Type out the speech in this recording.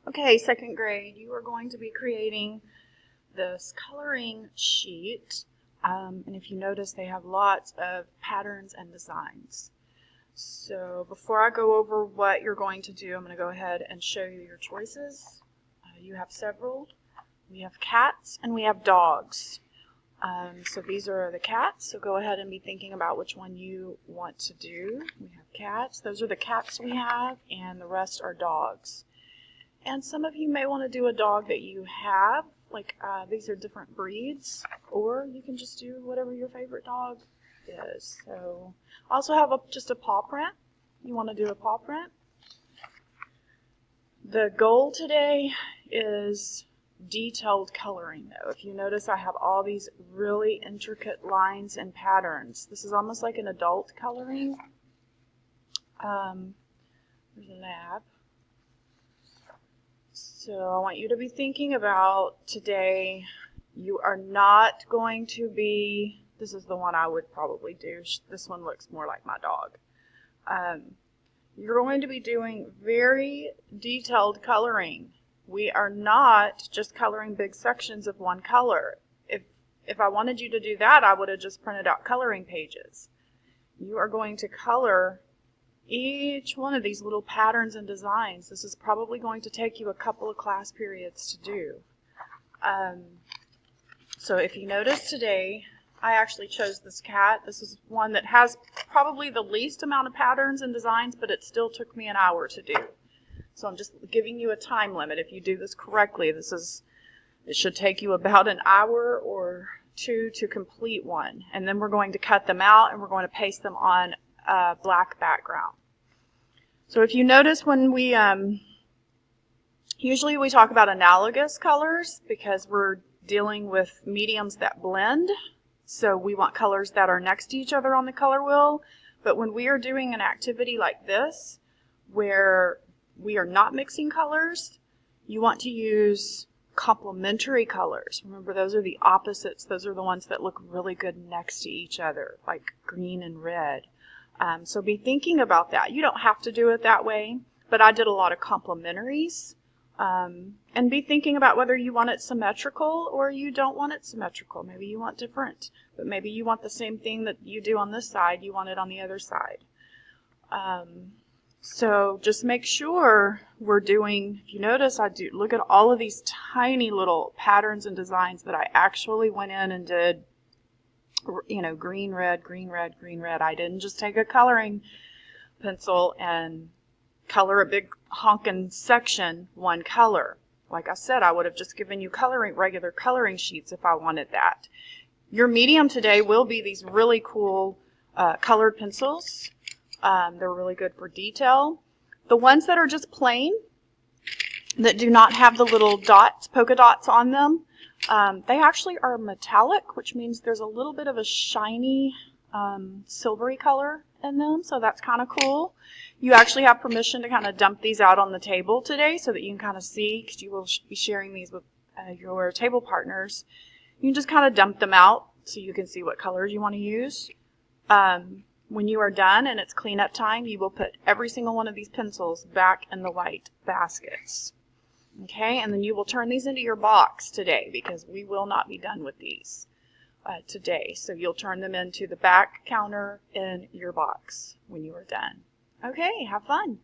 Okay, second grade, you are going to be creating this coloring sheet. And if you notice, they have lots of patterns and designs. So before I go over what you're going to do, I'm going to go ahead and show you your choices. You have several. We have cats and we have dogs. So these are the cats, so go ahead and be thinking about which one you want to do. We have cats. Those are the cats we have, and the rest are dogs. And some of you may want to do a dog that you have, like these are different breeds, or you can just do whatever your favorite dog is. So I also have just a paw print. You want to do a paw print. The goal today is detailed coloring, though. If you notice, I have all these really intricate lines and patterns. This is almost like an adult coloring. There's a lab. So I want you to be thinking about today, you are not going to be, this is the one I would probably do. This one looks more like my dog. You're going to be doing very detailed coloring. We are not just coloring big sections of one color. If I wanted you to do that, I would have just printed out coloring pages. You are going to color each one of these little patterns and designs. This is probably going to take you a couple of class periods to do. So if you notice today, I actually chose this cat. This is one that has probably the least amount of patterns and designs, but it still took me an hour to do. So I'm just giving you a time limit. If you do this correctly, it should take you about an hour or two to complete one. And then we're going to cut them out and we're going to paste them on a black background. So if you notice when we, usually we talk about analogous colors because we're dealing with mediums that blend. So we want colors that are next to each other on the color wheel. But when we are doing an activity like this, where we are not mixing colors, you want to use complementary colors. Remember, those are the opposites. Those are the ones that look really good next to each other, like green and red. So be thinking about that. You don't have to do it that way, but I did a lot of complementaries. And be thinking about whether you want it symmetrical or you don't want it symmetrical. Maybe you want different, but maybe you want the same thing that you do on this side, you want it on the other side. So just make sure we're doing, if you notice, look at all of these tiny little patterns and designs that I actually went in and did, green, red, green, red, green, red. I didn't just take a coloring pencil and color a big honkin' section one color. Like I said, I would have just given you regular coloring sheets if I wanted that. Your medium today will be these really cool colored pencils. They're really good for detail. The ones that are just plain, that do not have the little dots, polka dots on them, they actually are metallic, which means there's a little bit of a shiny silvery color in them, so that's kind of cool. You actually have permission to kind of dump these out on the table today so that you can kind of see, because you will be sharing these with your table partners. You can just kind of dump them out so you can see what colors you want to use. When you are done and it's cleanup time, you will put every single one of these pencils back in the white baskets. Okay, and then you will turn these into your box today because we will not be done with these today. So you'll turn them into the back counter in your box when you are done. Okay, have fun.